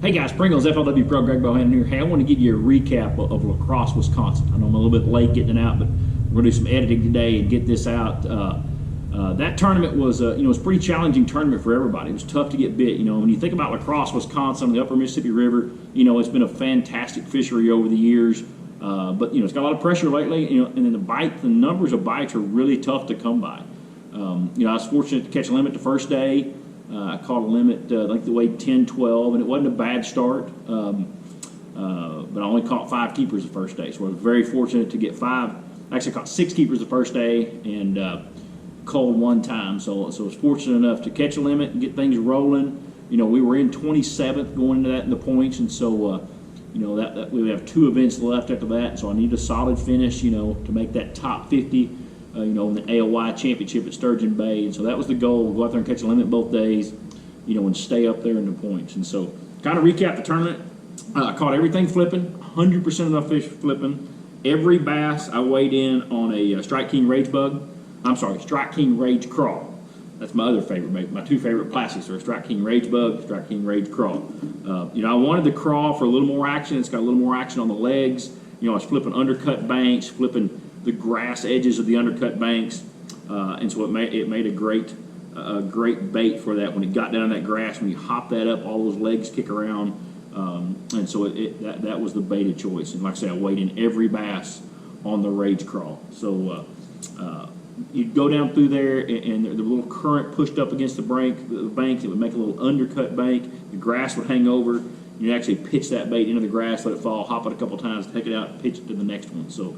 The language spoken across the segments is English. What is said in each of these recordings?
Hey guys, Pringles, FLW Pro, Greg Bohannon here. Hey, I want to give you a recap of LaCrosse, Wisconsin. I know I'm a little bit late getting it out, but we're going to do some editing today and get this out. That tournament was, it was a pretty challenging tournament for everybody. It was tough to get bit. When you think about LaCrosse, Wisconsin, the upper Mississippi River, it's been a fantastic fishery over the years. But it's got a lot of pressure lately, and then the numbers of bites are really tough to come by. I was fortunate to catch a limit the first day. I caught a limit, I think it weighed 10, 12, and it wasn't a bad start. But I only caught 5 keepers the first day, so I was very fortunate to get 5. I actually caught 6 keepers the first day and culled 1 time, so I was fortunate enough to catch a limit and get things rolling. We were in 27th going into that in the points, and so that we have 2 events left after that, so I need a solid finish, to make that top 50. In the AOY championship at Sturgeon Bay, and so that was the goal: go out there and catch a limit both days, and stay up there in the points. And so, kind of recap the tournament. I caught everything flipping, 100% of the fish flipping. Every bass I weighed in on a Strike King Rage Bug. Strike King Rage Crawl. That's my other favorite. My 2 favorite plastics are Strike King Rage Bug, Strike King Rage Crawl. I wanted the crawl for a little more action. It's got a little more action on the legs. I was flipping undercut banks, flipping the grass edges of the undercut banks, and so it made a great bait for that. When it got down in that grass, when you hop that up, all those legs kick around, and so that was the bait of choice. And like I say, I weighed in every bass on the Rage Crawl. So you'd go down through there, and the little current pushed up against the bank. It would make a little undercut bank. The grass would hang over. You'd actually pitch that bait into the grass, let it fall, hop it a couple times, take it out, and pitch it to the next one. So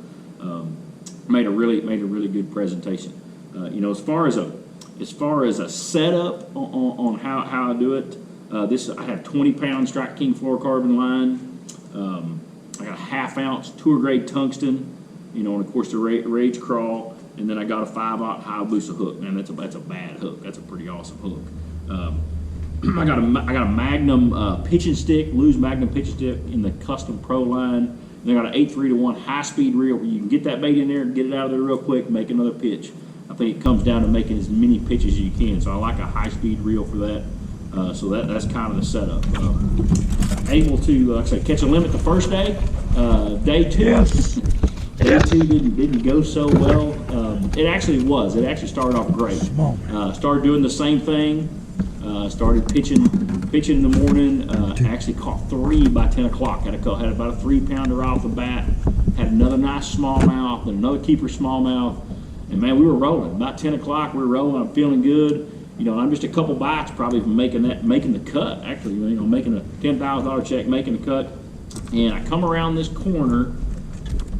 made a really good presentation. As far as a setup on how I do it, I have 20-pound Strike King fluorocarbon line. I got a 1/2 ounce tour grade tungsten, and of course the Rage Crawl, and then I got a 5/0 Hayabusa hook. Man, that's a bad hook. That's a pretty awesome hook. I got a Magnum pitching stick, Lou's Magnum pitching stick in the Custom Pro line. And I got an 8-3-1 high-speed reel where you can get that bait in there and get it out of there real quick, make another pitch. I think it comes down to making as many pitches as you can, so I like a high-speed reel for that. So that's kind of the setup. Able to, like I said, catch a limit the first day. Day 2, Yes. Day 2 didn't go so well. It actually was. It actually started off great. Started doing the same thing. Started pitching in the morning. Actually caught 3 by 10 o'clock. Had about a 3-pounder right off the bat. Had another nice smallmouth and another keeper smallmouth. And man, we were rolling. About 10 o'clock, we were rolling. I'm feeling good. I'm just a couple bites probably from making the cut. Actually, making a $10,000 check, making the cut. And I come around this corner,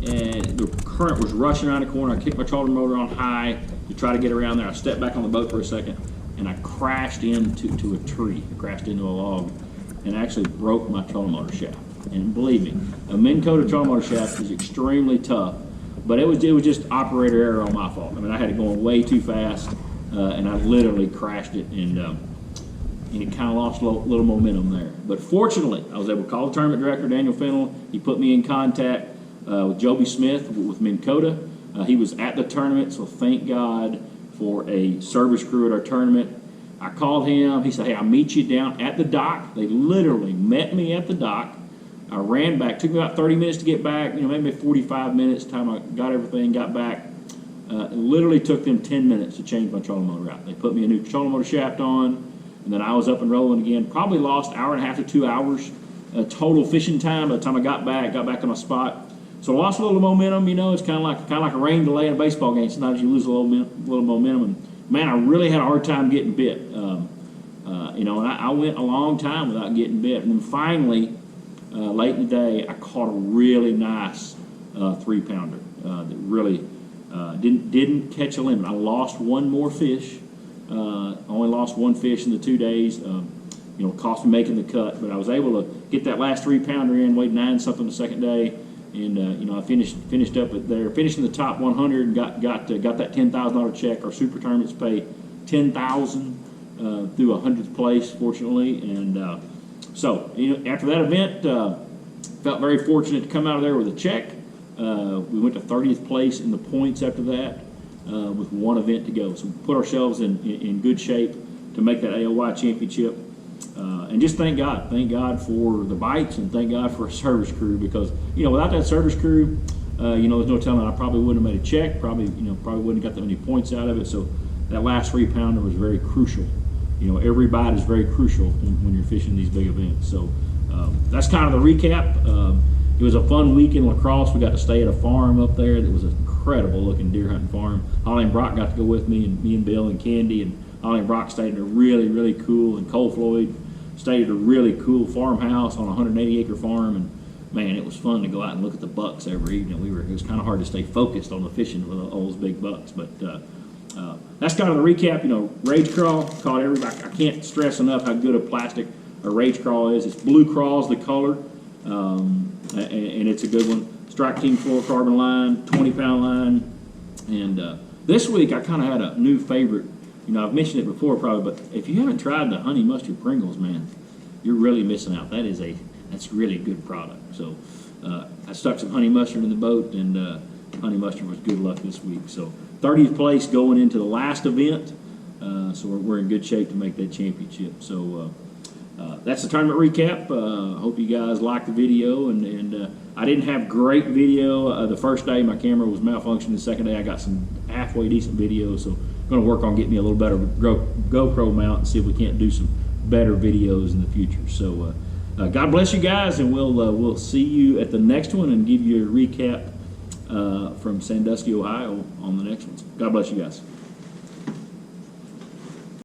and the current was rushing around the corner. I kicked my trolling motor on high to try to get around there. I stepped back on the boat for a second, and I crashed into a tree. I crashed into a log and actually broke my trolling motor shaft. And believe me, a Minn-Kota trolling motor shaft is extremely tough, but it was just operator error on my fault. I mean, I had it going way too fast, and I literally crashed it, and it kind of lost a little momentum there. But fortunately, I was able to call the tournament director, Daniel Fennell. He put me in contact with Joby Smith with Minn-Kota. He was at the tournament, so thank God for a service crew at our tournament. I called him. He said, "Hey, I'll meet you down at the dock." They literally met me at the dock. I ran back. Took me about 30 minutes to get back, maybe 45 minutes time I got everything, got back. It literally took them 10 minutes to change my trolling motor out. They put me a new trolling motor shaft on, and then I was up and rolling again. Probably lost 1.5 to 2 hours total fishing time by the time I got back to my spot. So I lost a little momentum. It's kind of like a rain delay in a baseball game. Sometimes you lose a little momentum. And man, I really had a hard time getting bit. And I went a long time without getting bit. And then finally, late in the day, I caught a really nice 3-pounder that really didn't catch a limit. I lost 1 more fish. Only lost 1 fish in the 2 days. Cost me making the cut, but I was able to get that last 3-pounder in. Weighed 9-something the second day. And I finished up at there, finished in the top 100, and got that $10,000 check. Our super tournaments pay $10,000 through 100th place, fortunately. And so after that event, felt very fortunate to come out of there with a check. We went to 30th place in the points after that, with 1 event to go. So we put ourselves in good shape to make that AOY championship. And just thank God for the bikes, and thank God for a service crew, because without that service crew, there's no telling, I probably wouldn't have made a check, probably wouldn't have got that many points out of it. So that last 3-pounder was very crucial. Every bite is very crucial when you're fishing these big events. So that's kind of the recap. It was a fun week in LaCrosse. We got to stay at a farm up there that was an incredible looking deer hunting farm. Holly and Brock got to go with me, and Bill and Candy, and Holly and Brock stayed in a really, really cool, and Cole Floyd stayed at a really cool farmhouse on a 180-acre farm. And man, it was fun to go out and look at the bucks every evening. It was kind of hard to stay focused on the fishing with all those big bucks. But that's kind of the recap. Rage Crawl caught everybody. I can't stress enough how good a plastic a Rage Crawl is. It's Blue Crawl's the color, and it's a good one. Strike King fluorocarbon line, 20-pound line. And this week I kind of had a new favorite. I've mentioned it before probably, but if you haven't tried the honey mustard Pringles, man, you're really missing out. That's really good product. So I stuck some honey mustard in the boat, and honey mustard was good luck this week. So 30th place going into the last event. So we're in good shape to make that championship. So that's the tournament recap. Hope you guys liked the video, and I didn't have great video the first day. My camera was malfunctioning. The second day I got some halfway decent video, so I'm going to work on getting me a little better GoPro mount and see if we can't do some better videos in the future. So God bless you guys, and we'll see you at the next one and give you a recap from Sandusky, Ohio on the next one. God bless you guys.